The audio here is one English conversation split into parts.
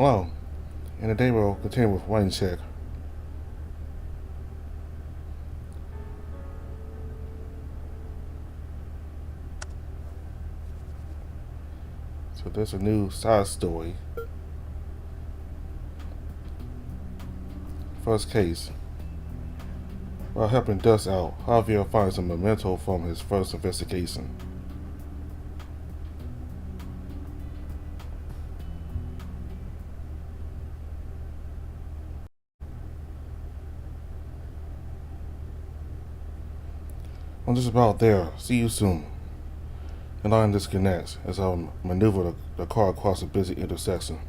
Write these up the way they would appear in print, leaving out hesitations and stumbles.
Hello, and today we'll continue with Raincheck. So there's a new side story. First case. While helping Dust out, Javier finds a memento from his first investigation. I'm just about there. See you soon. The line disconnects as I maneuver the car across a busy intersection.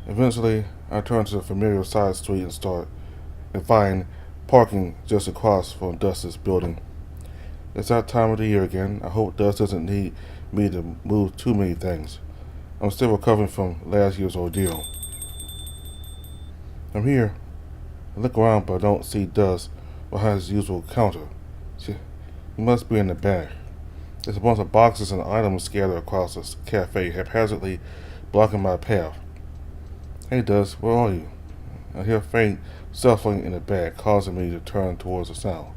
Eventually, I turn to the familiar side street and find parking just across from Dust's building. It's that time of the year again. I hope Dust doesn't need me to move too many things. I'm still recovering from last year's ordeal. I'm here. I look around but I don't see Dust behind his usual counter. He must be in the back. There's a bunch of boxes and items scattered across the cafe, haphazardly blocking my path. Hey Dust, where are you? I hear faint shuffling in the back, causing me to turn towards the sound.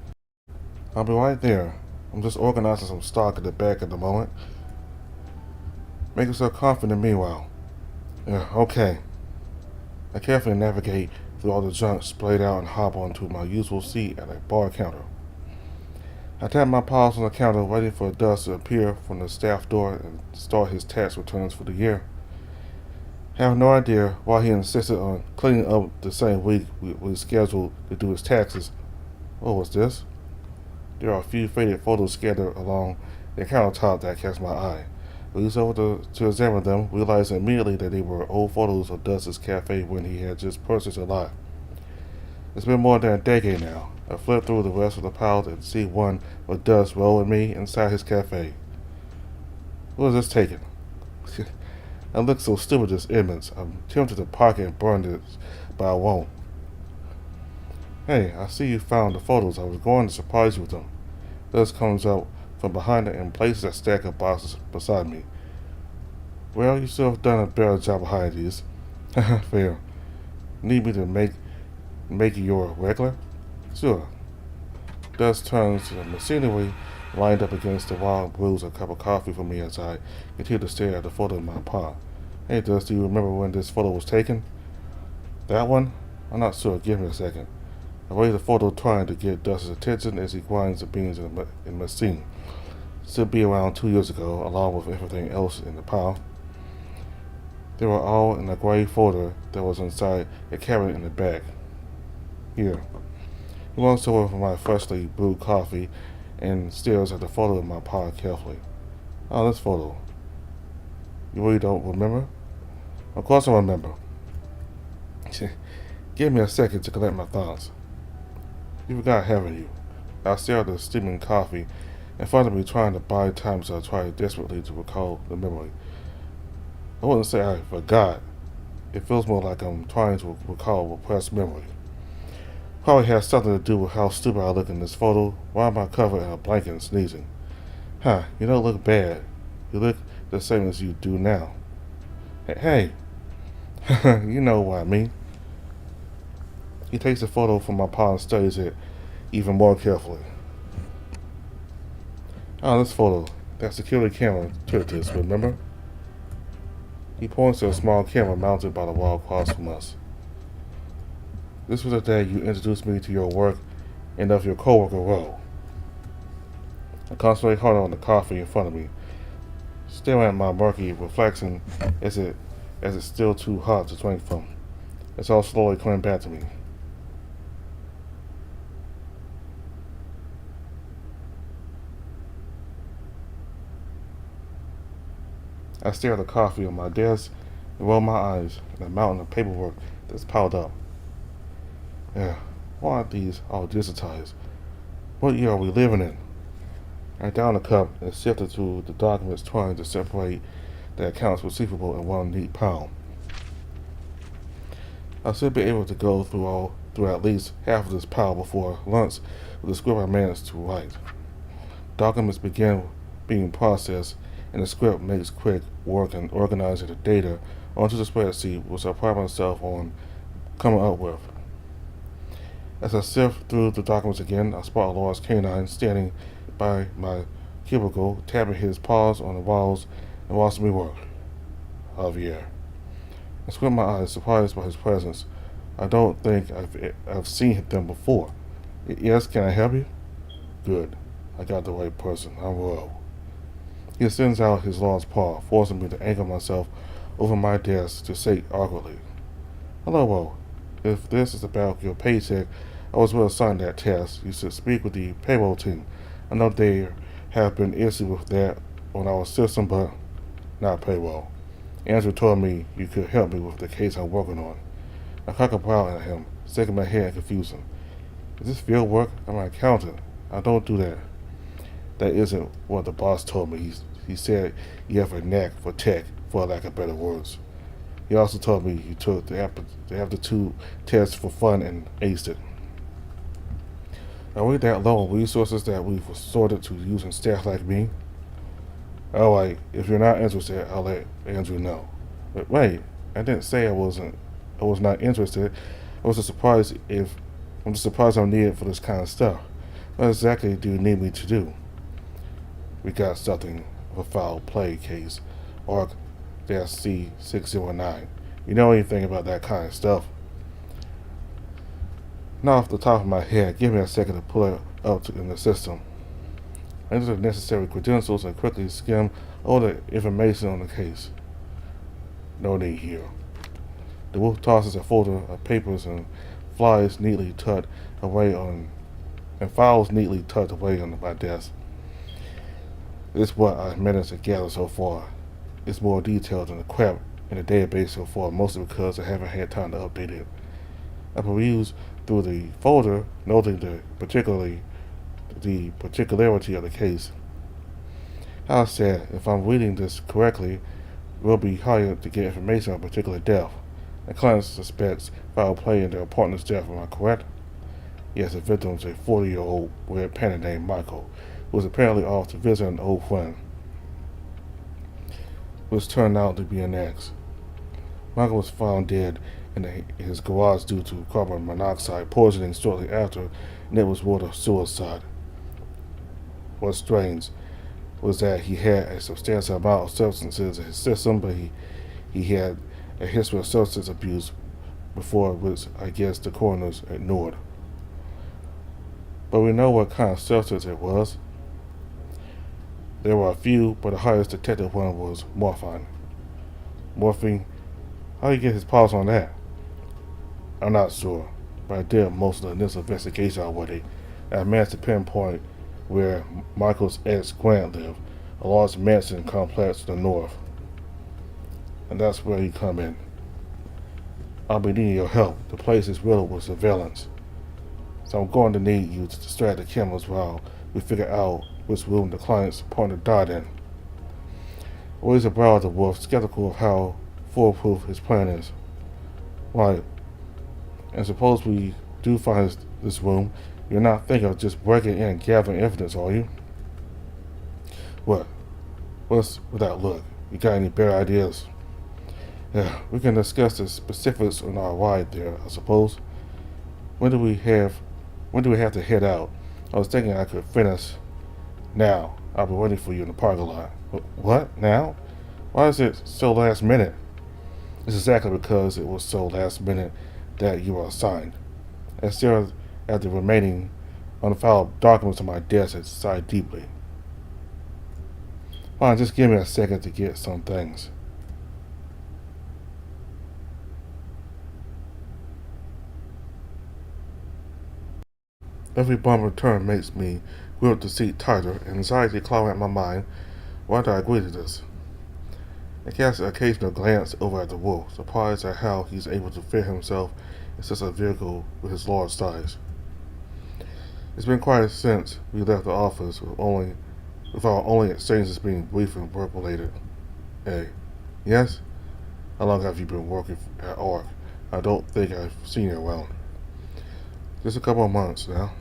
I'll be right there. I'm just organizing some stock at the back at the moment. Make yourself confident meanwhile. Yeah, okay. I carefully navigate through all the junk splayed out and hop onto my usual seat at a bar counter. I tap my paws on the counter, waiting for Dust to appear from the staff door and start his tax returns for the year. I have no idea why he insisted on cleaning up the same week we scheduled to do his taxes. What was this? There are a few faded photos scattered along the countertop that catch my eye. I reached over to examine them, realizing immediately that they were old photos of Dust's cafe when he had just purchased a lot. It's been more than a decade now. I flip through the rest of the piles and see one with Dust rolling me inside his cafe. What is this taking? I look so stupid this image. I'm tempted to pocket and burn this, but I won't. Hey, I see you found the photos. I was going to surprise you with them. Dust comes up from behind it and places a stack of boxes beside me. Well, you should have done a better job behind these. Fair. Need me to make you your regular? Sure. Dust turns to the machinery lined up against the wall and brews a cup of coffee for me as I continue to stare at the photo in my palm. Hey, Dust, do you remember when this photo was taken? That one? I'm not sure. Give me a second. I raise the photo trying to get Dust's attention as he grinds the beans in the machine. Should be around 2 years ago, along with everything else in the pile. They were all in a gray folder that was inside a cabinet in the back. Here. He walks over for my freshly brewed coffee and stares at the photo in my palm carefully. Oh, this photo. You really don't remember? Of course I remember. Give me a second to collect my thoughts. You forgot, haven't you? I stare at the steaming coffee in front of me, trying to buy time as I try desperately to recall the memory. I wouldn't say I forgot. It feels more like I'm trying to recall a repressed memory. Probably has something to do with how stupid I look in this photo. Why am I covered in a blanket and sneezing? Huh, you don't look bad. You look the same as you do now. Hey, you know what I mean. He takes a photo from my palm and studies it even more carefully. Oh, this photo. That security camera took this, remember? He points to a small camera mounted by the wall across from us. This was the day you introduced me to your work and of your coworker role. I concentrate harder on the coffee in front of me, staring at my murky reflection as it's still too hot to drink from. It's all slowly coming back to me. I stare at the coffee on my desk and roll my eyes at the mountain of paperwork that's piled up. Yeah, why aren't these all digitized? What year are we living in? I downed a cup and sifted through the documents trying to separate the accounts receivable in one neat pile. I should be able to go through at least half of this pile before lunch with the script I managed to write. Documents begin being processed and the script makes quick work in organizing the data onto the spreadsheet which I pride myself on coming up with. As I sift through the documents again, I spot a large canine standing by my cubicle, tapping his paws on the walls and watching me work. Javier. I squint my eyes, surprised by his presence. I don't think I've seen them before. Yes, can I help you? Good. I got the right person. I'm Ro. He extends out his large paw, forcing me to anchor myself over my desk to say awkwardly. Hello, Ro. If this is about your paycheck, I was well assigned that task. You should speak with the payroll team. I know there have been issues with that on our system, but not payroll. Andrew told me you could help me with the case I'm working on. I cock a brow at him, shaking my head in confusion. Is this field work? I'm an accountant. I don't do that. That isn't what the boss told me. He said you have a knack for tech, for lack of better words. He also told me you took the aptitude test for fun and aced it. Are we that low on resources that we've resorted to using staff like me? Alright, if you're not interested, I'll let Andrew know. But wait, I didn't say I was not interested. I'm just surprised I'm needed for this kind of stuff. What exactly do you need me to do? We got something of a foul play case. ARC-C609. You know anything about that kind of stuff? Not off the top of my head. Give me a second to pull it up in the system. I enter the necessary credentials and quickly skim all the information on the case. No need here. The wolf tosses a folder of papers and files neatly tucked away on my desk. This is what I've managed to gather so far. It's more detailed than the crap in the database so far, mostly because I haven't had time to update it. I perused through the folder, noting the particularity of the case. How sad, if I'm reading this correctly, we'll be hired to get information on a particular death. The client suspects foul play in their partner's death, am I correct? Yes, the victim is a 40-year-old red panda named Michael, who was apparently off to visit an old friend, which turned out to be an ex. Michael was found dead in his garage due to carbon monoxide poisoning shortly after, and it was ruled a suicide. What's strange was that he had a substantial amount of substances in his system, but he had a history of substance abuse before, which I guess the coroners ignored. But we know what kind of substance it was. There were a few, but the highest detected one was morphine. Morphine? How did he get his paws on that? I'm not sure, but I did most of the initial investigation already, and I managed to pinpoint where Michael's ex Grant lived, a large mansion complex to the north. And that's where you come in. I'll be needing your help. The place is riddled with surveillance. So I'm going to need you to distract the cameras while we figure out which room the client's partner died in. I raised a brow at the wolf, skeptical of how foolproof his plan is. Right. And suppose we do find this room, you're not thinking of just breaking in and gathering evidence, are you? What? What's with that look? You got any better ideas? Yeah, we can discuss the specifics on our ride there, I suppose. When do we have to head out? I was thinking I could finish now. I'll be waiting for you in the parking lot. What? Now? Why is it so last minute? It's exactly because it was so last minute that you were assigned. I stared at the remaining unfiled documents on my desk and sighed deeply. Fine, just give me a second to get some things. Every bump return makes me grip the seat tighter, anxiety clawing at my mind. Why did I agree to this? I cast an occasional glance over at the wolf, surprised at how he's able to fit himself in such a vehicle with his large size. It's been quiet since we left the office, with our only exchanges being brief and work-related. Hey, yes? How long have you been working at ARC? I don't think I've seen you around. Just a couple of months now.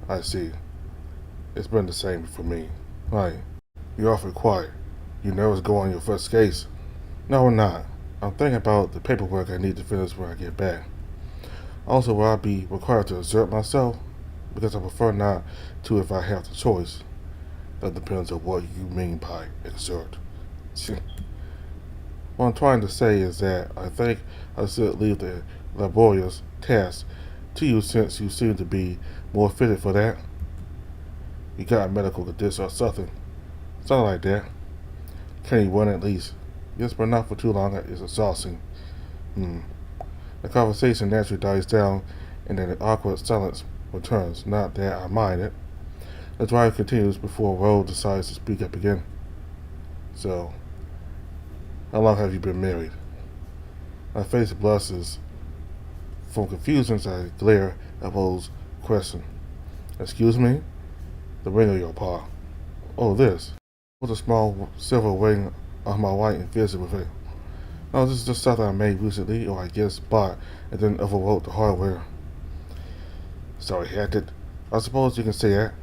I see. It's been the same for me. Hi. You're awfully quiet. You nervous going on your first case? No, we're not. I'm thinking about the paperwork I need to finish when I get back. Also, will I be required to exert myself? Because I prefer not to if I have the choice. That depends on what you mean by exert. What I'm trying to say is that I think I should leave the laborious task to you since you seem to be more fitted for that. You got a medical condition or something. Something like that. Can you run at least? Yes, but not for too long. It's exhausting. The conversation naturally dies down and then an awkward silence returns. Not that I mind it. The drive continues before Rose decides to speak up again. So, how long have you been married? My face blushes from confusion as I glare at Rose's question. Excuse me? The ring of your paw. Oh, this. With a small silver ring on my white and fizzy with it. No, this is just something I made recently, or I guess bought, and then overwrote the hardware. Sorry, hacked it. I suppose you can say that.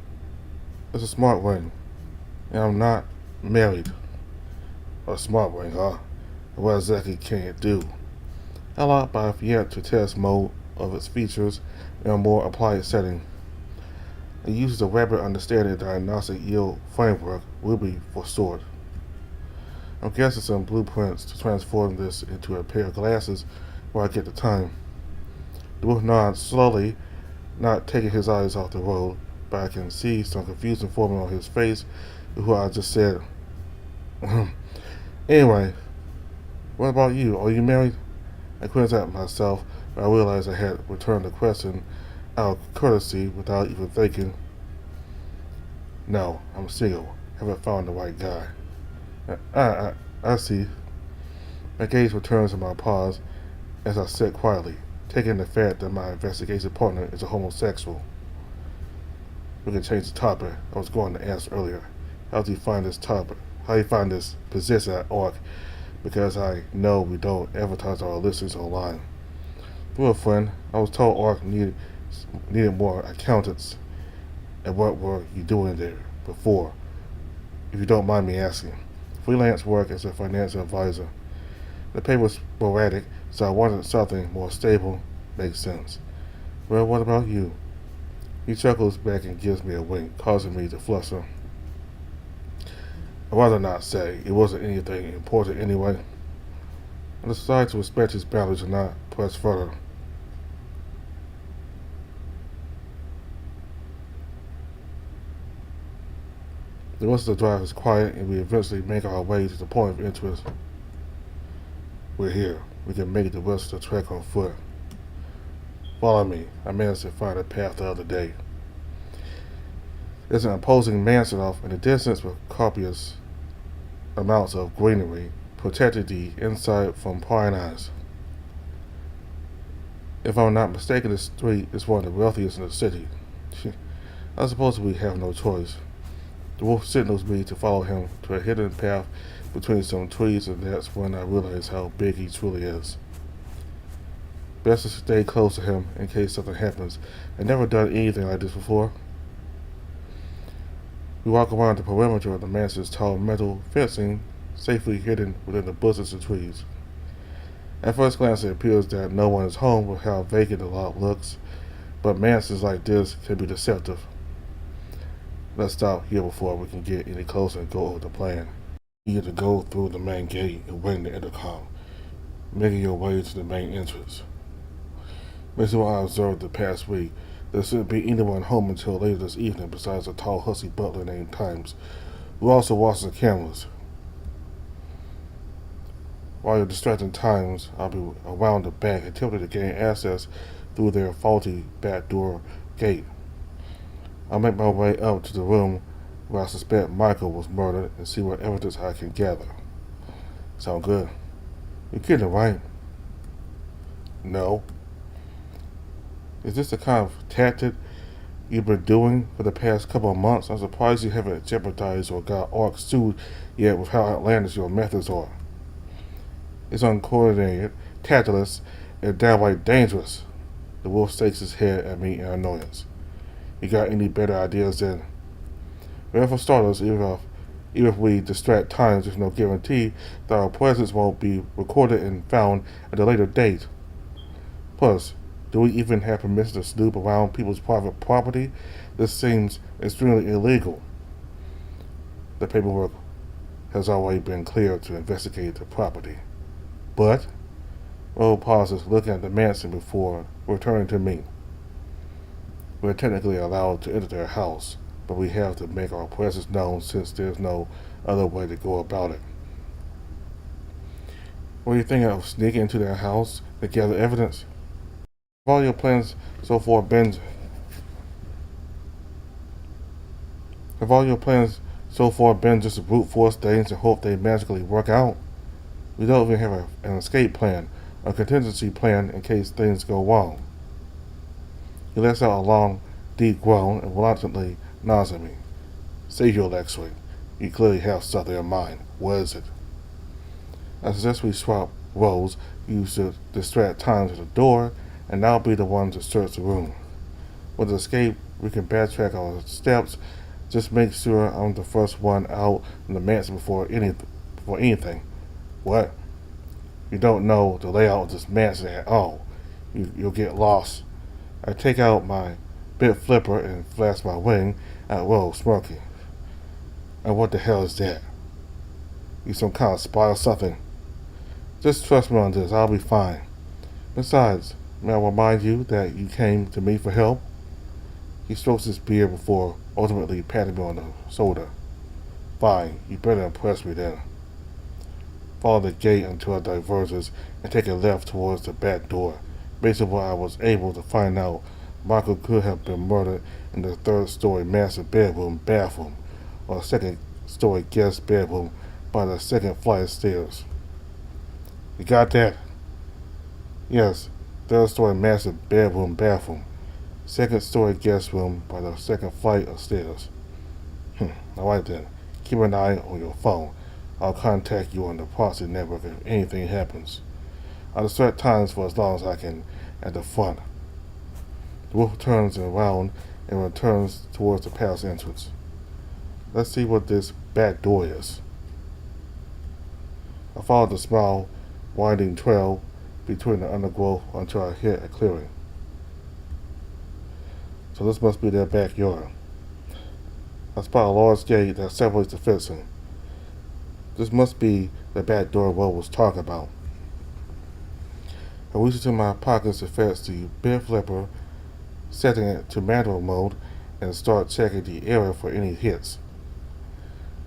It's a smart ring, and I'm not married. A smart ring, huh? What exactly can it do? A lot, but I've yet to test mode of its features in a more applied setting. It uses a rapid understanding diagnostic yield framework, Ruby for short. I'm guessing some blueprints to transform this into a pair of glasses where I get the time. The wolf nods slowly, not taking his eyes off the road, but I can see some confusion forming on his face with what I just said. Anyway, what about you? Are you married? I quizzed at myself, but I realized I had returned the question out of courtesy without even thinking. No, I'm single. Haven't found the right guy. I see. My gaze returns to my pause as I sit quietly, taking the fact that my investigation partner is a homosexual. We can change the topic. I was going to ask earlier. How do you find this topic? How do you find this position at ARC? Because I know we don't advertise our listings online. Through a friend, I was told ARC needed more accountants. And what were you doing there before? If you don't mind me asking. Freelance work as a financial advisor. The pay was sporadic, so I wanted something more stable. Makes sense. Well, what about you? He chuckles back and gives me a wink, causing me to fluster. I'd rather not say. It wasn't anything important anyway. I decided to respect his boundaries and not press further. The rest of the drive is quiet, and we eventually make our way to the point of interest. We're here. We can make the rest of the trek on foot. Follow me. I managed to find a path the other day. There's an imposing mansion off in the distance with copious amounts of greenery, protecting the inside from prying eyes. If I'm not mistaken, the street is one of the wealthiest in the city. I suppose we have no choice. The wolf signals me to follow him to a hidden path between some trees, and that's when I realize how big he truly is. Best to stay close to him in case something happens. I've never done anything like this before. We walk around the perimeter of the mansion's tall metal fencing, safely hidden within the bushes and trees. At first glance, it appears that no one is home with how vacant the lot looks, but mansions like this can be deceptive. Let's stop here before we can get any closer and go over the plan. You get to go through the main gate and ring the intercom, making your way to the main entrance. Based on what I observed the past week, there shouldn't be anyone home until later this evening besides a tall, husky butler named Times, who also watches the cameras. While you're distracting Times, I'll be around the back, attempting to gain access through their faulty back door gate. I'll make my way up to the room where I suspect Michael was murdered and see what evidence I can gather. Sound good? You're kidding, right? No. Is this the kind of tactic you've been doing for the past couple of months? I'm surprised you haven't jeopardized or got ARC sued yet with how outlandish your methods are. It's uncoordinated, tactless, and downright dangerous. The wolf shakes his head at me in annoyance. You got any better ideas than... Well, for starters, even if Even if we distract time, there's no guarantee that our presence won't be recorded and found at a later date. Plus, do we even have permission to snoop around people's private property? This seems extremely illegal. The paperwork has already been cleared to investigate the property. But, Rowe pauses, looking at the mansion before returning to me. We're technically allowed to enter their house, but we have to make our presence known since there's no other way to go about it. What do you think of sneaking into their house to gather evidence? Have all your plans so far been just brute force things and hope they magically work out? We don't even have an escape plan, a contingency plan in case things go wrong. He lets out a long, deep groan and reluctantly nods at me. Save your X-ray. You clearly have something in mind. What is it? I suggest we swap roles. You should distract time to the door, and I'll be the one to search the room. With the escape, we can backtrack our steps. Just make sure I'm the first one out from the mansion before anything. What? You don't know the layout of this mansion at all. You'll get lost. I take out my bit flipper and flash my wing at Will, smirking. And what the hell is that? You some kind of spy or something? Just trust me on this, I'll be fine. Besides, may I remind you that you came to me for help? He strokes his beard before ultimately patting me on the shoulder. Fine, you better impress me then. Follow the gate until it diverges and take a left towards the back door. Based on what I was able to find out, Michael could have been murdered in the third-story master bathroom, or second-story guest bedroom by the second flight of stairs. You got that? Yes, third-story master bathroom, second-story guest room by the second flight of stairs. Alright then, keep an eye on your phone. I'll contact you on the proxy network if anything happens. I'll distract times for as long as I can at the front. The wolf turns around and returns towards the palace entrance. Let's see what this back door is. I followed the small, winding trail between the undergrowth until I hit a clearing. So this must be their backyard. I spot a large gate that separates the fencing. This must be the back door Will was talking about. I reach into my pockets to fetch the bed flipper, setting it to manual mode, and start checking the area for any hits.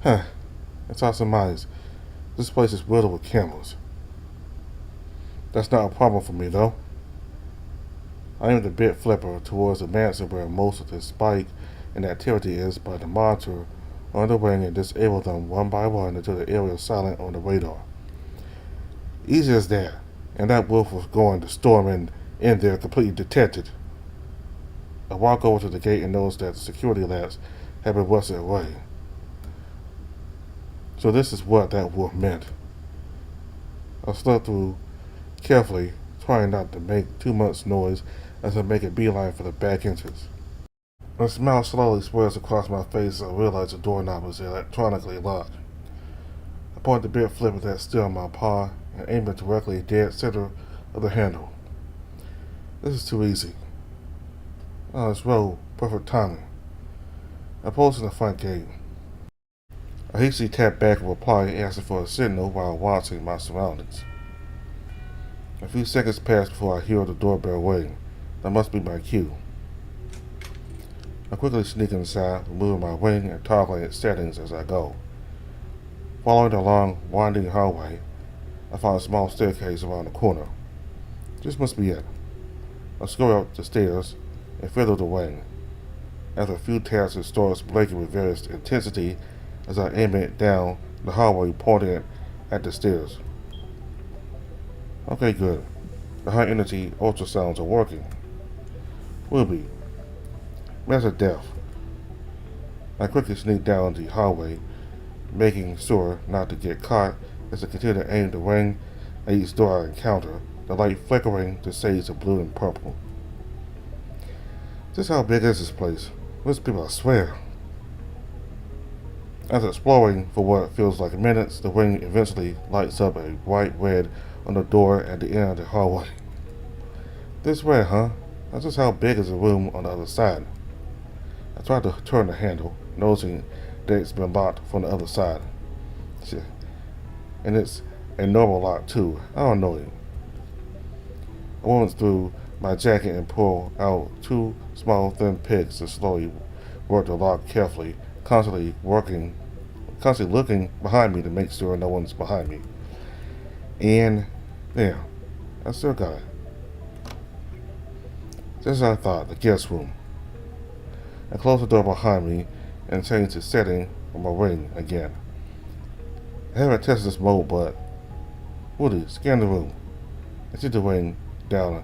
It's awesome minds. This place is riddled with cameras. That's not a problem for me, though. I aim the bed flipper towards the mansion where most of the spike and activity is by the monitor on the wing and disable them one by one until the area is silent on the radar. Easy as that. And that wolf was going to storm in there completely detected. I walk over to the gate and notice that the security lamps have been rusted away. So this is what that wolf meant. I slid through carefully, trying not to make too much noise as I make a beeline for the back entrance. A smile slowly spreads across my face as I realize the doorknob is electronically locked. I point the bed flipper that's still in my paw and aim it directly dead center of the handle. This is too easy. Oh, it's Rowe. Perfect timing. I pose in the front gate. I hastily tap back and reply, asking for a signal while watching my surroundings. A few seconds pass before I hear the doorbell ring. That must be my cue. I quickly sneak inside, removing my wing and toggling its settings as I go. Following the long, winding hallway, I find a small staircase around the corner. This must be it. I scurry up the stairs and fiddle the wing. After a few taps, it starts blinking with various intensity as I aim it down the hallway, pointing it at the stairs. Okay, good. The high-energy ultrasounds are working. Ruby. Master Death. I quickly sneak down the hallway, making sure not to get caught as I continue to aim the wing at each door I encounter, the light flickering to shades of blue and purple. Just how big is this place? Most people, I swear. After exploring for what feels like minutes, the wing eventually lights up a bright red on the door at the end of the hallway. This way, huh? That's just how big is the room on the other side. I tried to turn the handle, noticing that it's been locked from the other side. Shit. And it's a normal lock too. I don't know it. I went through my jacket and pulled out two small thin picks to slowly work the lock carefully, constantly looking behind me to make sure no one's behind me. And yeah, I still got it. Just as I thought, the guest room. I closed the door behind me and changed the setting of my ring again. I haven't tested this mode, but Woody, scan the room. I set the ring down.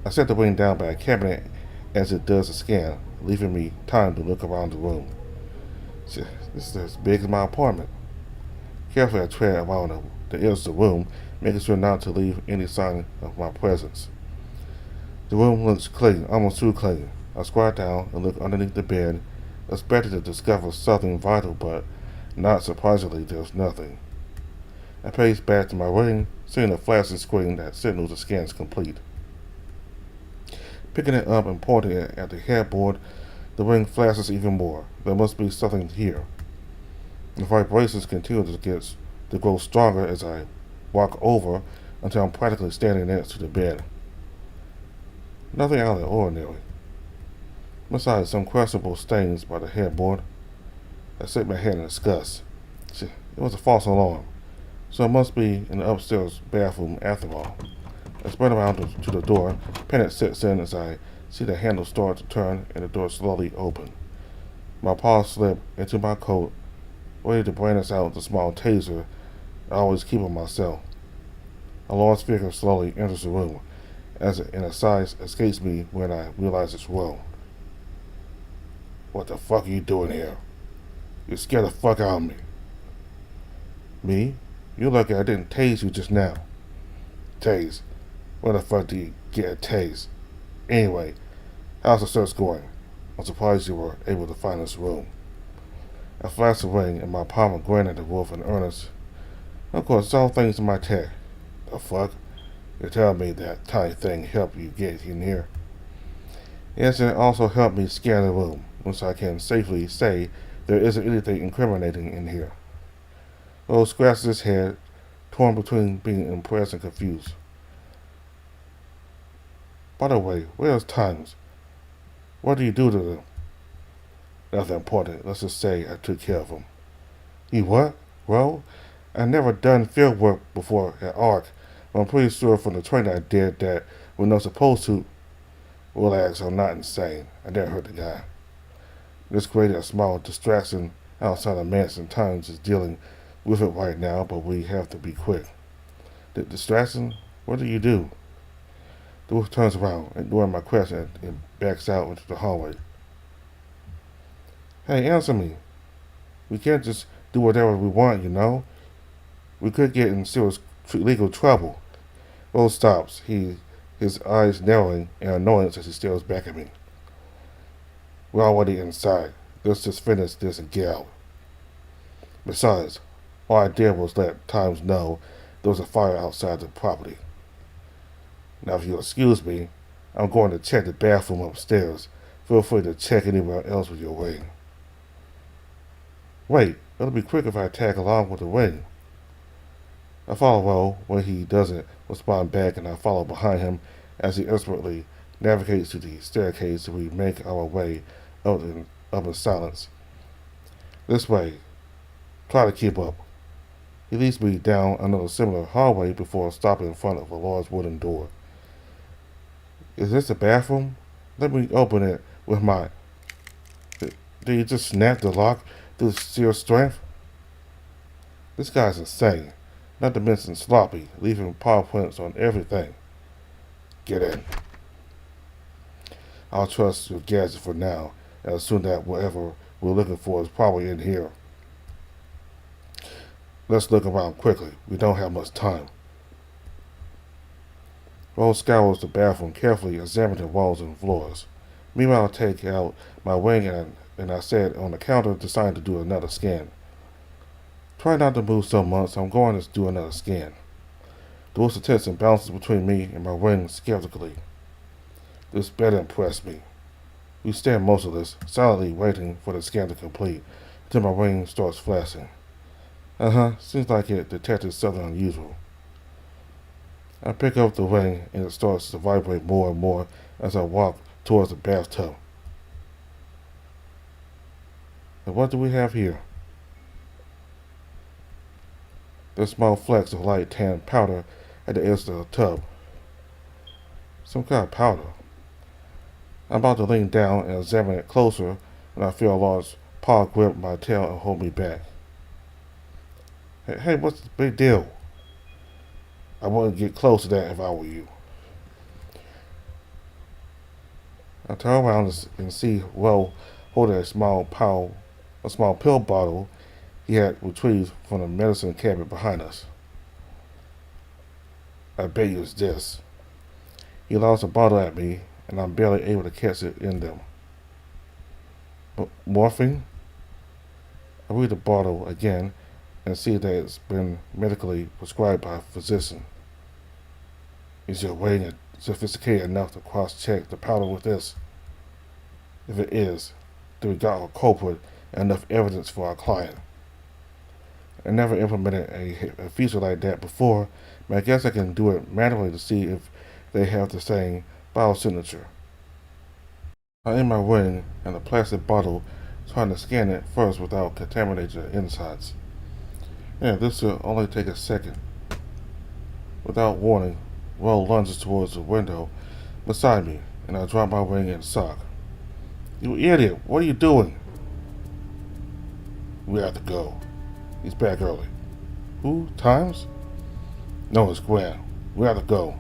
I set the ring down by a cabinet as it does the scan, leaving me time to look around the room. This is as big as my apartment. Carefully, I tread around the edge of the room, making sure not to leave any sign of my presence. The room looks clean, almost too clean. I squat down and look underneath the bed, expecting to discover something vital, but not surprisingly, there's nothing. I pace back to my ring, seeing a flashing screen that signals the scan is complete. Picking it up and pointing it at the headboard, the ring flashes even more. There must be something here. The vibrations continue to grow stronger as I walk over until I'm practically standing next to the bed. Nothing out of the ordinary. Besides some questionable stains by the headboard, I shook my head in disgust. It was a false alarm, so it must be in the upstairs bathroom after all. I sprint around to the door. Panic sets in as I see the handle start to turn and the door slowly open. My paws slip into my coat, ready to brandish out the small taser I always keep on myself. A large figure slowly enters the room, and a sigh escapes me when I realize it's Will. What the fuck are you doing here? You scared the fuck out of me. Me? You're lucky I didn't tase you just now. Tase? Where the fuck do you get a tase? Anyway, how's the search going? I'm surprised you were able to find this room. I flashed the ring and my pomegranate at the wolf in earnest. Of course, it's all thanks to my tech. The fuck? You're telling me that tiny thing helped you get in here? Yes, and it also helped me scan the room, which I can safely say there isn't anything incriminating in here. Will scratches his head, torn between being impressed and confused. By the way, where's Times? What do you do to them? Nothing important. Let's just say I took care of them. You what? Well, I never done field work before at ARC, but I'm pretty sure from the training I did that we're not supposed to. Relax, I'm not insane. I didn't hurt the guy. This created a small distraction outside of Manson. Times is dealing with it right now, but we have to be quick. The distraction? What do you do? The wolf turns around, ignoring my question, and backs out into the hallway. Hey, answer me. We can't just do whatever we want, you know? We could get in serious legal trouble. Will stops, his eyes narrowing in annoyance as he stares back at me. We're already inside. Let's just finish this and get out. Besides, all I did was let Times know there was a fire outside the property. Now, if you'll excuse me, I'm going to check the bathroom upstairs. Feel free to check anywhere else with your ring. Wait, it'll be quick if I tag along with the ring. I follow Will when he doesn't respond back, and I follow behind him as he expertly navigates to the staircase as we make our way up in silence. This way. Try to keep up. He leads me down another similar hallway before stopping in front of a large wooden door. Is this a bathroom? Let me open it with my... Did you just snap the lock through sheer strength? This guy's insane. Not to mention sloppy, leaving paw prints on everything. Get in. I'll trust your gadget for now, and assume that whatever we're looking for is probably in here. Let's look around quickly. We don't have much time. Rose scours the bathroom, carefully examining the walls and floors. Meanwhile, I take out my ring and I set it on the counter, deciding to do another scan. Try not to move so much. I'm going to do another scan. The rooster tilts and bounces between me and my wing skeptically. This better impress me. We stand motionless, silently waiting for the scan to complete, until my wing starts flashing. Seems like it detected something unusual. I pick up the wing and it starts to vibrate more and more as I walk towards the bathtub. And what do we have here? There's small flecks of light tan powder at the edge of the tub. Some kind of powder. I'm about to lean down and examine it closer when I feel a large paw grip my tail and hold me back. Hey, what's the big deal? I wouldn't get close to that if I were you. I turn around and see Will holding a small pill bottle he had retrieved from the medicine cabinet behind us. I bet you it's this. He launches the bottle at me, and I'm barely able to catch it in them. Morphine? I read the bottle again and see that it's been medically prescribed by a physician. Is your weighing sophisticated enough to cross-check the powder with this? If it is, then we got a culprit and enough evidence for our client. I never implemented a feature like that before, but I guess I can do it manually to see if they have the same biosignature. I aim my wing and the plastic bottle, trying to scan it first without contaminating the insides. This will only take a second. Without warning, Will lunges towards the window beside me, and I drop my wing and sock. You idiot, what are you doing? We have to go. He's back early. Who? Times? No, it's Grant. We have to go.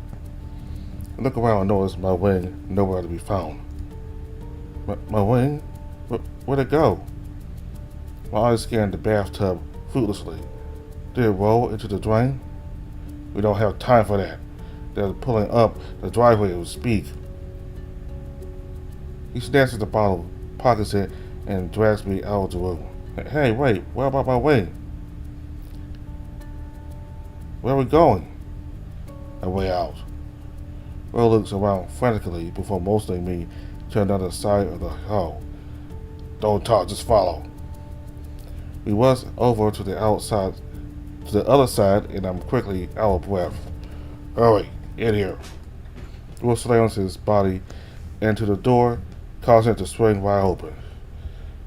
I look around and notice my wing nowhere to be found. My wing? Where'd it go? My eyes scanned the bathtub fruitlessly. Did it roll into the drain? We don't have time for that. They're pulling up the driveway to speak. He snatches the bottle, pockets it, and drags me out of the room. Hey, wait, what about my wing? Where are we going? A way out. Will looks around frantically before motioning me to another side of the hall. Don't talk, just follow. We rush over to the other side, and I'm quickly out of breath. Hurry, in here. Will slams his body into the door, causing it to swing wide open.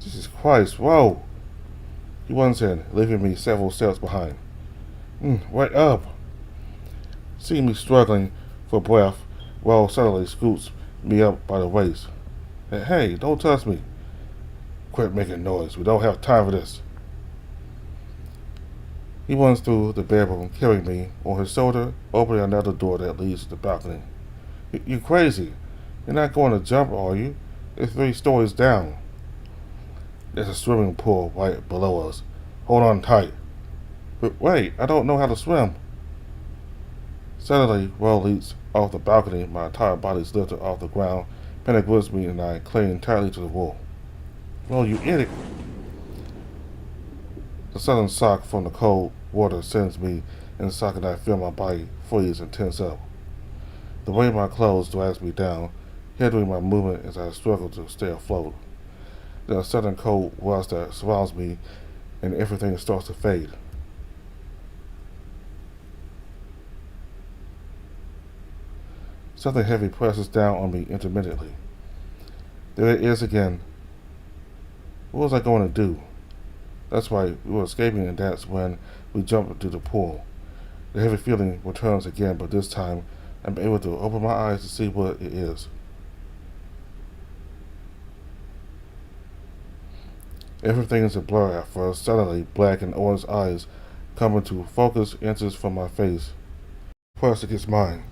Jesus Christ, whoa! He runs in, leaving me several steps behind. Wake up! Seeing me struggling for breath, Will suddenly scoots me up by the waist. Hey, don't touch me. Quit making noise. We don't have time for this. He runs through the bedroom, carrying me on his shoulder, opening another door that leads to the balcony. You're crazy. You're not going to jump, are you? It's 3 stories down. There's a swimming pool right below us. Hold on tight. But wait, I don't know how to swim. Suddenly, Will leaps off the balcony. My entire body is lifted off the ground. Panic grips me, and I cling tightly to the wall. Will, you idiot! The sudden shock from the cold water sends me in the sock, and I feel my body freeze and tense up. The weight of my clothes drags me down, hindering my movement as I struggle to stay afloat. Then a sudden cold rush that surrounds me, and everything starts to fade. Something heavy presses down on me intermittently. There it is again. What was I going to do? That's why we were escaping, and that's when we jumped into the pool. The heavy feeling returns again, but this time I'm able to open my eyes to see what it is. Everything is a blur at first. Suddenly, black and orange eyes come into focus inches from my face, pressed against mine.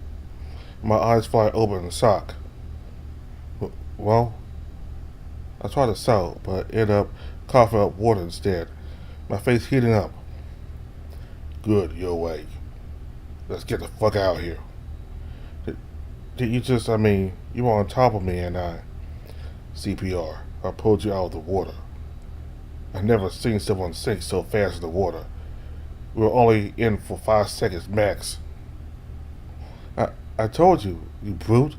My eyes fly open in shock. Well, I try to shout, but end up coughing up water instead, my face heating up. Good, you're awake. Let's get the fuck out of here. Did you just, you were on top of me and CPR. I pulled you out of the water. I've never seen someone sink so fast in the water. We were only in for 5 seconds max. I, I told you, you brute.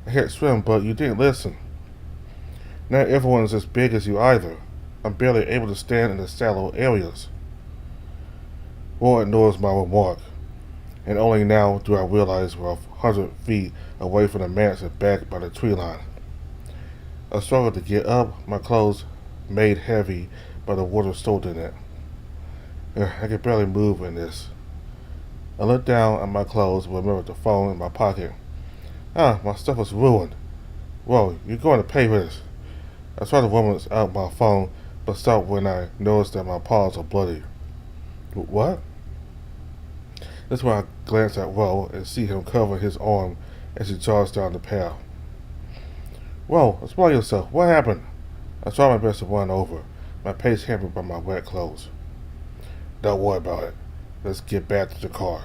I can't swim, but you didn't listen. Not everyone's as big as you either. I'm barely able to stand in the shallow areas. Will ignores my remark, and only now do I realize we're 100 feet away from the mansion backed by the tree line. I struggled to get up, my clothes made heavy by the water soaked in it. I could barely move in this. I looked down at my clothes and remembered the phone in my pocket. My stuff was ruined. Whoa, you're going to pay for this. I tried to rummage out my phone, but stopped when I noticed that my palms were bloody. What? That's when I glanced at Ro and see him cover his arm as he charged down the path. Ro, explain yourself. What happened? I tried my best to run over, my pace hampered by my wet clothes. Don't worry about it. Let's get back to the car.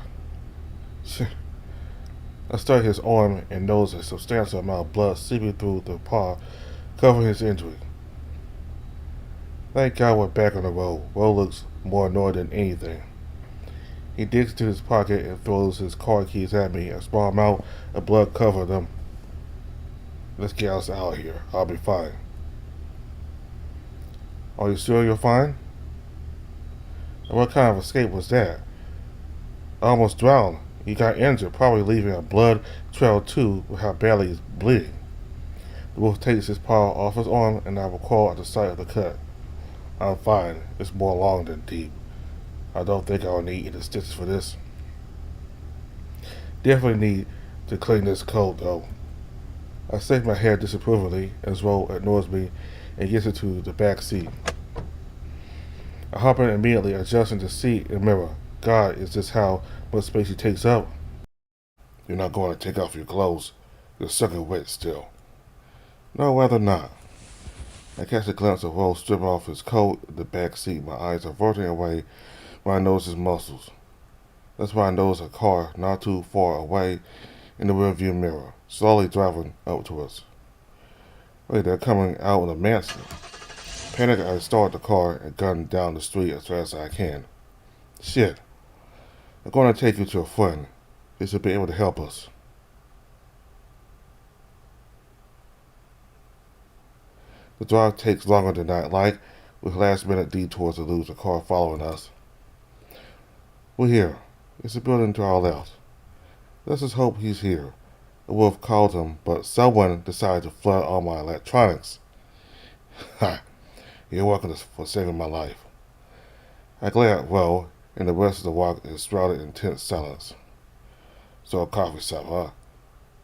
I studied his arm and noticed a substantial amount of blood seeping through the paw, covering his injury. Thank God we're back on the road. Ro looks more annoyed than anything. He digs into his pocket and throws his car keys at me. A small amount of blood covered them. Let's get us out of here. I'll be fine. Are you sure you're fine? What kind of escape was that? I almost drowned. He got injured, probably leaving a blood trail too with how badly he's bleeding. The wolf takes his paw off his arm and I recoil at the sight of the cut. I'm fine. It's more long than deep. I don't think I'll need any stitches for this. Definitely need to clean this coat though. I shake my head disapprovingly as Ro ignores me and gets into the back seat. I hop in immediately, adjusting the seat and mirror. God, is this how much space he takes up? You're not going to take off your clothes. You're soaking wet still. No, rather not. I catch a glimpse of Ro stripping off his coat in the back seat. My eyes are averting away when I notice his muscles. That's when I notice a car not too far away in the rearview mirror, slowly driving up to us. Wait, they're coming out of the mansion. Panic, I start the car and gun down the street as fast as I can. Shit. I'm going to take you to a friend. They should be able to help us. The drive takes longer than I'd like, with last-minute detours to lose the car following us. We're here. It's a building to our left. Let's just hope he's here. The wolf called him, but someone decided to flood all my electronics. Ha! You're welcome for saving my life. I glare at Ro, and the rest of the walk is shrouded in tense silence. So a coffee shop, huh?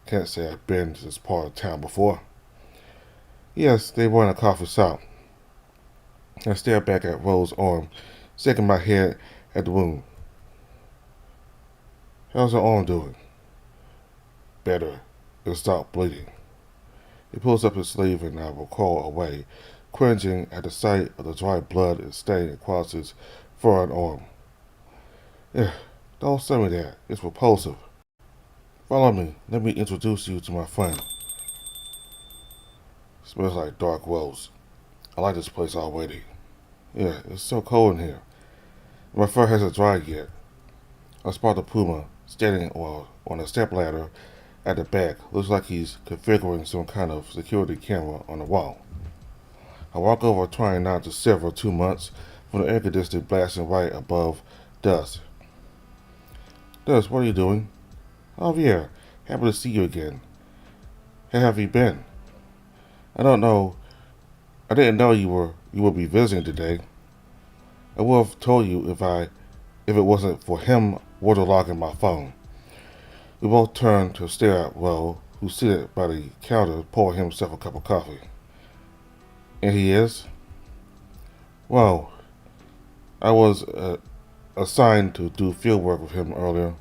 Can't say I've been to this part of town before. Yes, they run a coffee shop. I stare back at Ro's arm, shaking my head at the wound. How's her arm doing? Better. It'll stop bleeding. He pulls up his sleeve and I recoil away, cringing at the sight of the dry blood and stain across his forearm arm. Don't say me that. It's repulsive. Follow me. Let me introduce you to my friend. Smells like dark rose. I like this place already. Yeah, it's so cold in here. My fur hasn't dried yet. I spot the puma standing on a stepladder at the back. Looks like he's configuring some kind of security camera on the wall. I walk over, trying not to shiver too much from the air conditioner blasting right above dust. Dust, what are you doing? Oh yeah, happy to see you again. How have you been? I don't know. I didn't know you would be visiting today. I would have told you if it wasn't for him waterlogging my phone. We both turned to stare at Ro, who's seated by the counter pouring himself a cup of coffee. And he is? Well, I was assigned to do field work with him earlier.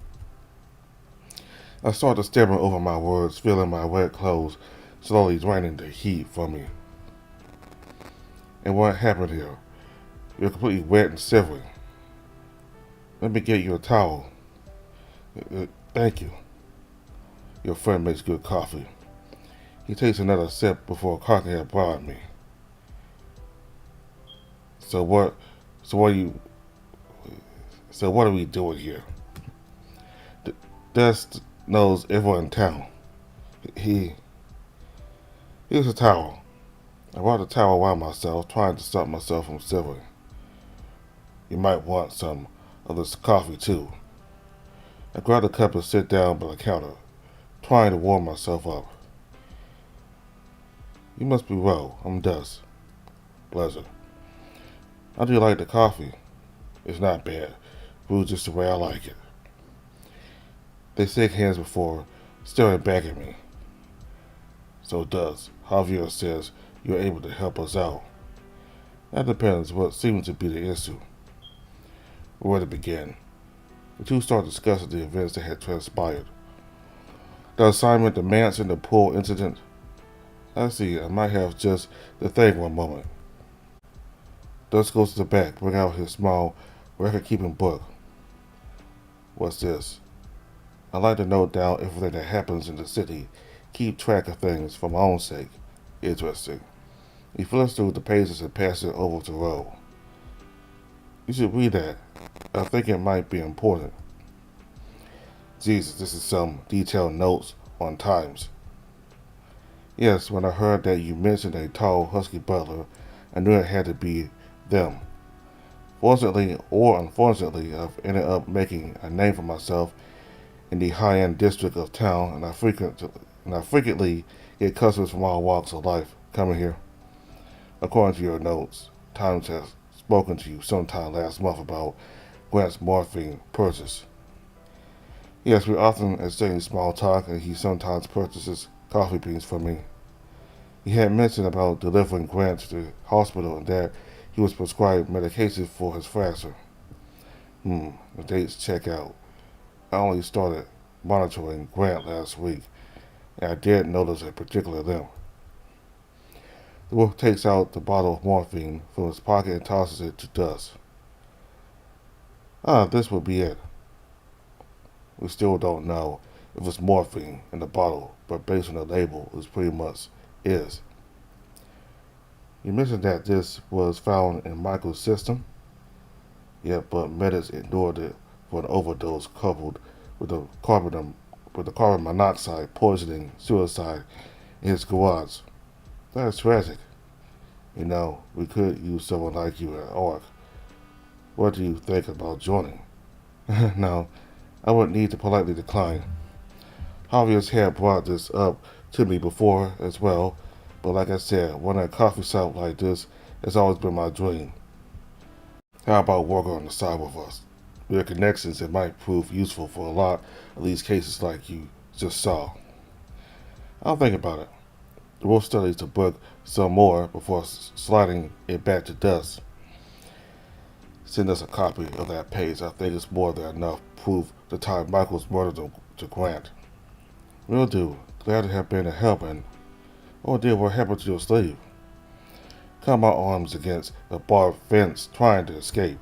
I started stammering over my words, feeling my wet clothes slowly draining the heat from me. And what happened here? You're completely wet and shivering. Let me get you a towel. Thank you. Your friend makes good coffee. He takes another sip before cocking at brought me. So what are you... So what are we doing here? Dust knows everyone in town. He Here's a towel. I wrapped the towel around myself, trying to stop myself from shivering. You might want some of this coffee too. I grabbed a cup and sat down by the counter, trying to warm myself up. You must be well. I'm Dust. Pleasure. How do you like the coffee? It's not bad. Brewed just the way I like it. They shake hands before staring back at me. So Dust, Javier says you're able to help us out. That depends what seems to be the issue. Where to begin? The two started discussing the events that had transpired. The assignment, the Manson, the pool incident. I see, I might have just the thing one moment. Dust goes to the back, bring out his small record-keeping book. What's this? I like to note down everything that happens in the city, keep track of things for my own sake. Interesting. He flips through the pages and passes it over to Ro. You should read that. I think it might be important. Jesus, this is some detailed notes on times. Yes, when I heard that you mentioned a tall, husky butler, I knew it had to be them. Fortunately or unfortunately, I've ended up making a name for myself in the high-end district of town, and I frequently get customers from all walks of life coming here. According to your notes, Times has spoken to you sometime last month about Grant's morphine purchase. Yes, we often exchange small talk, and he sometimes purchases coffee beans for me. He had mentioned about delivering Grant to the hospital and that he was prescribed medication for his fracture. The dates check out. I only started monitoring Grant last week, and I did notice a particular limp. The wolf takes out the bottle of morphine from his pocket and tosses it to Dust. This would be it. We still don't know if it's morphine in the bottle, but based on the label, it pretty much is. You mentioned that this was found in Michael's system? Yeah, but medics ignored it for an overdose coupled with the carbon monoxide poisoning suicide in his garage. That is tragic. You know, we could use someone like you at ARC. What do you think about joining? No, I would need to politely decline. Javier's had brought this up to me before as well, but like I said, running a coffee shop like this has always been my dream. How about working on the side with us? We have connections that might prove useful for a lot of these cases like you just saw. I'll think about it. The wolf studies the book some more before sliding it back to Dust. Send us a copy of that page. I think it's more than enough proof to tie Michael's murder to Grant. Will do. Glad to have been a help, and oh dear, what happened to your sleeve? Caught my arms against the barbed fence trying to escape.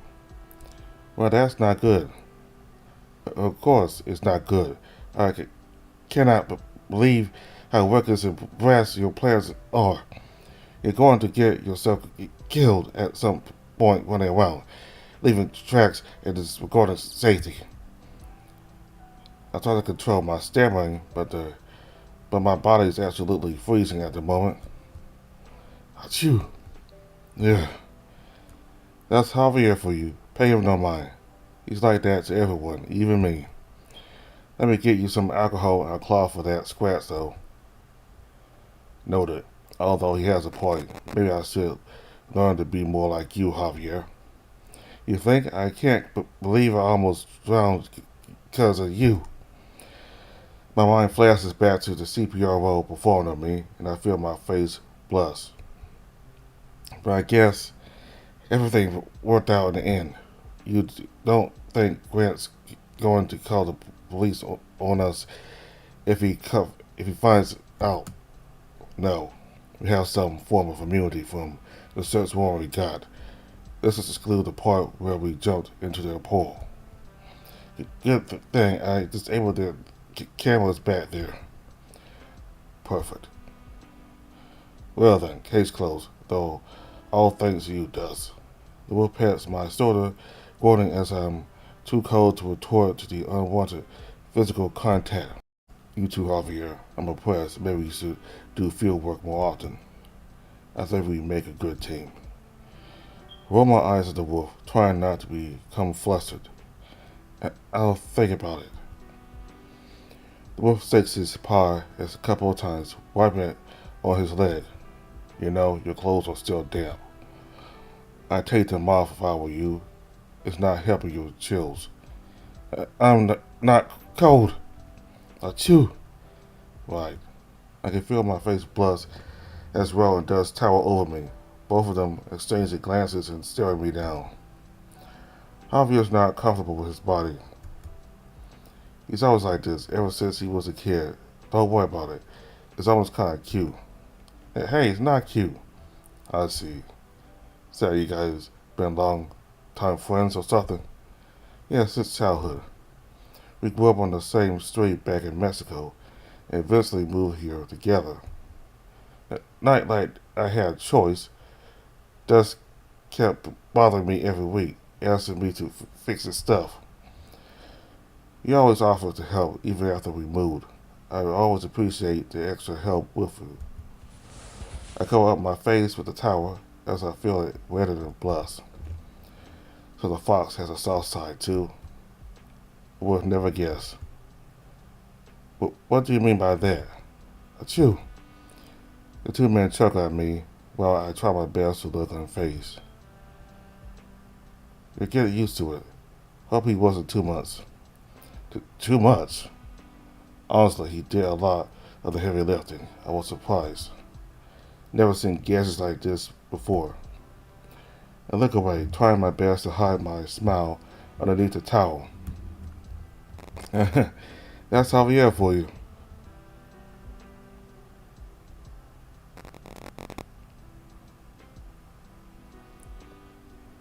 Well, that's not good. Of course it's not good. I cannot believe how reckless and brass your plans are. You're going to get yourself killed at some point running around, leaving tracks and disregarding safety. I try to control my stammering, but my body is absolutely freezing at the moment. Achoo. Yeah. That's Javier for you. Pay him no mind. He's like that to everyone, even me. Let me get you some alcohol and a cloth for that scratch, though. Noted. Although he has a point. Maybe I should learn to be more like you, Javier. You think? I can't believe I almost drowned because of you. My mind flashes back to the CPR role performed on me, and I feel my face blush. But I guess everything worked out in the end. You don't think Grant's going to call the police on us if he finds out? No. We have some form of immunity from the search warrant we got. Let's just exclude the part where we jumped into their pool. Good thing I disabled the cameras back there. Perfect. Well then, case closed, though all thanks to you, Dust. The wolf pats my shoulder, groaning as I'm too cold to retort to the unwanted physical contact. You too, Javier. I'm impressed. Maybe you should do field work more often. I think we make a good team. Roll my eyes at the wolf, trying not to become flustered. I'll think about it. The wolf shakes his paw a couple of times, wiping it on his leg. You know, your clothes are still damp. I'd take them off if I were you. It's not helping your chills. I'm not cold. Achoo. Right. I can feel my face blush as well and dust tower over me. Both of them exchanging glances and staring me down. Javier's not comfortable with his body. He's always like this ever since he was a kid. Don't worry about it. It's almost kind of cute. Hey, it's not cute. I see. So you guys been long time friends or something? Yeah, since childhood. We grew up on the same street back in Mexico and eventually moved here together. Not like I had a choice. Just kept bothering me every week, asking me to fix his stuff. He always offered to help even after we moved. I always appreciate the extra help with it. I cover up my face with the towel as I feel it redder than blush. So the fox has a soft side too. Would never guess. But what do you mean by that? Achoo. The two men chuckle at me while I try my best to look unfazed. You're getting used to it. Hope he wasn't too much. Too much? Honestly, he did a lot of the heavy lifting. I was surprised. Never seen gashes like this before. I look away, trying my best to hide my smile underneath the towel. That's Javier for you.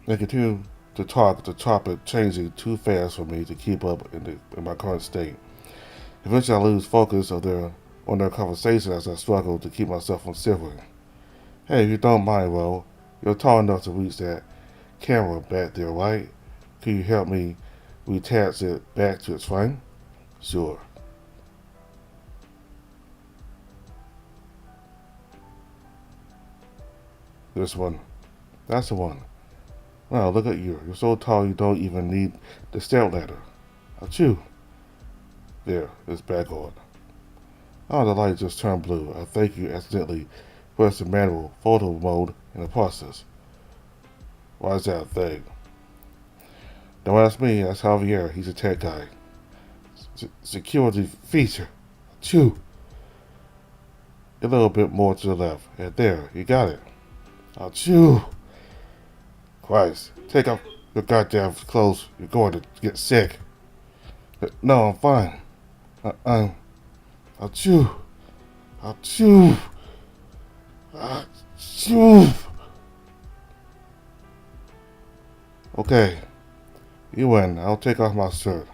They continue to talk, the topic changing too fast for me to keep up in my current state. Eventually, I lose focus on their conversation as I struggle to keep myself from shivering. Hey, if you don't mind, Ro, you're tall enough to reach that camera back there, right? Can you help me reattach it back to its frame? Sure. This one. That's the one. Wow, look at you. You're so tall you don't even need the step ladder. Achoo. There, it's back on. Oh, the light just turned blue. I think you accidentally pressed the manual photo mode in the process. Why is that a thing? Don't ask me, that's Javier. He's a tech guy. Security feature. Achoo. A little bit more to the left. And there, you got it. Achoo. Christ, take off your goddamn clothes. You're going to get sick. No, I'm fine. Achoo. Achoo. Achoo. Okay, you win. I'll take off my shirt.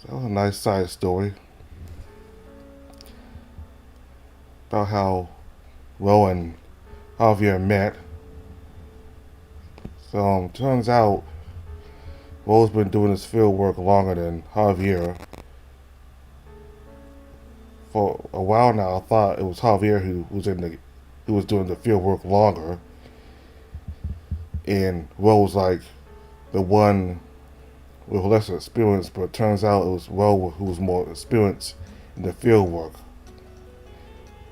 That was a nice side story about how Ro and Javier met. So turns out Ro's been doing this field work longer than Javier. For a while now, I thought it was Javier who was doing the field work longer, and Ro was like the one with less experience, but it turns out it was Ro who was more experienced in the field work.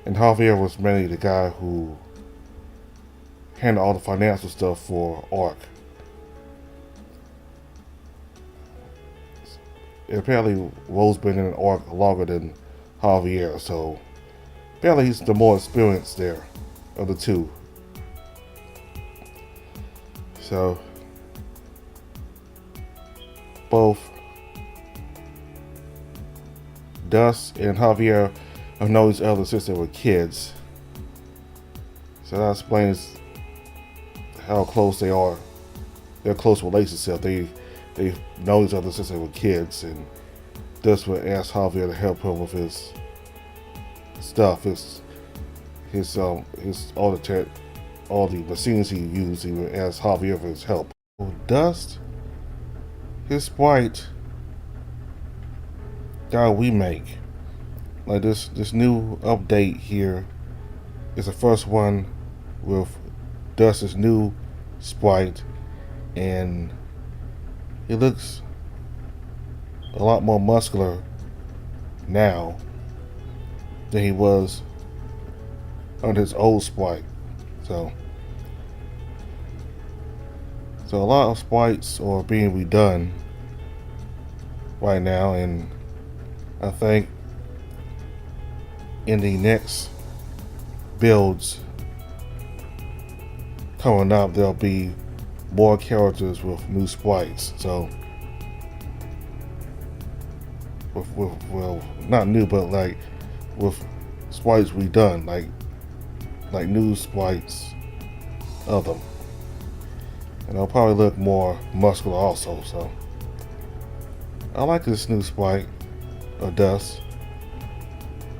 And Javier was mainly the guy who handled all the financial stuff for ARC. And apparently Ro's been in ARC longer than Javier, so apparently he's the more experienced there of the two. So both Dust and Javier have known each other since they were kids. So that explains how close they are. Their close relationship. They they know each other since they were kids, and Dust would ask Javier to help him with his stuff, his all the machines he used. He would ask Javier for his help. Well, Dust, his sprite got a remake. Like this new update here is the first one with Dust's new sprite, and he looks a lot more muscular now than he was on his old sprite. So a lot of sprites are being redone right now, and I think in the next builds coming up, there'll be more characters with new sprites. So, well, not new, but like with sprites redone, like new sprites of them, and they'll probably look more muscular also. So, I like this new sprite of Dust.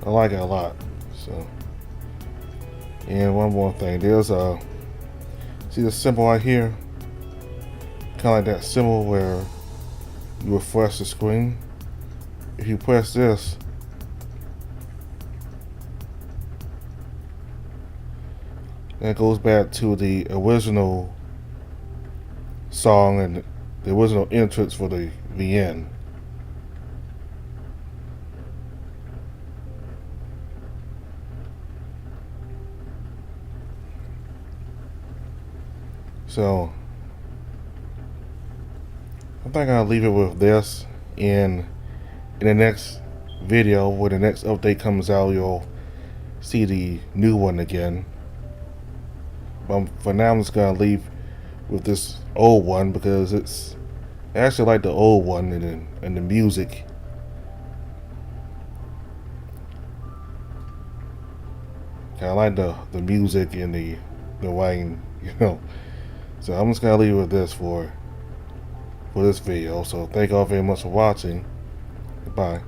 I like it a lot. So, and one more thing, there's a see the symbol right here, kind of like that symbol where you refresh the screen. If you press this, that goes back to the original song and the original entrance for the VN. So I think I'll leave it with this, and in the next video, when the next update comes out, you'll see the new one again. But for now, I'm just gonna leave with this old one because I actually like the old one, and the music. I like the music and the writing, So I'm just gonna leave it with this for this video. So thank you all very much for watching. Goodbye.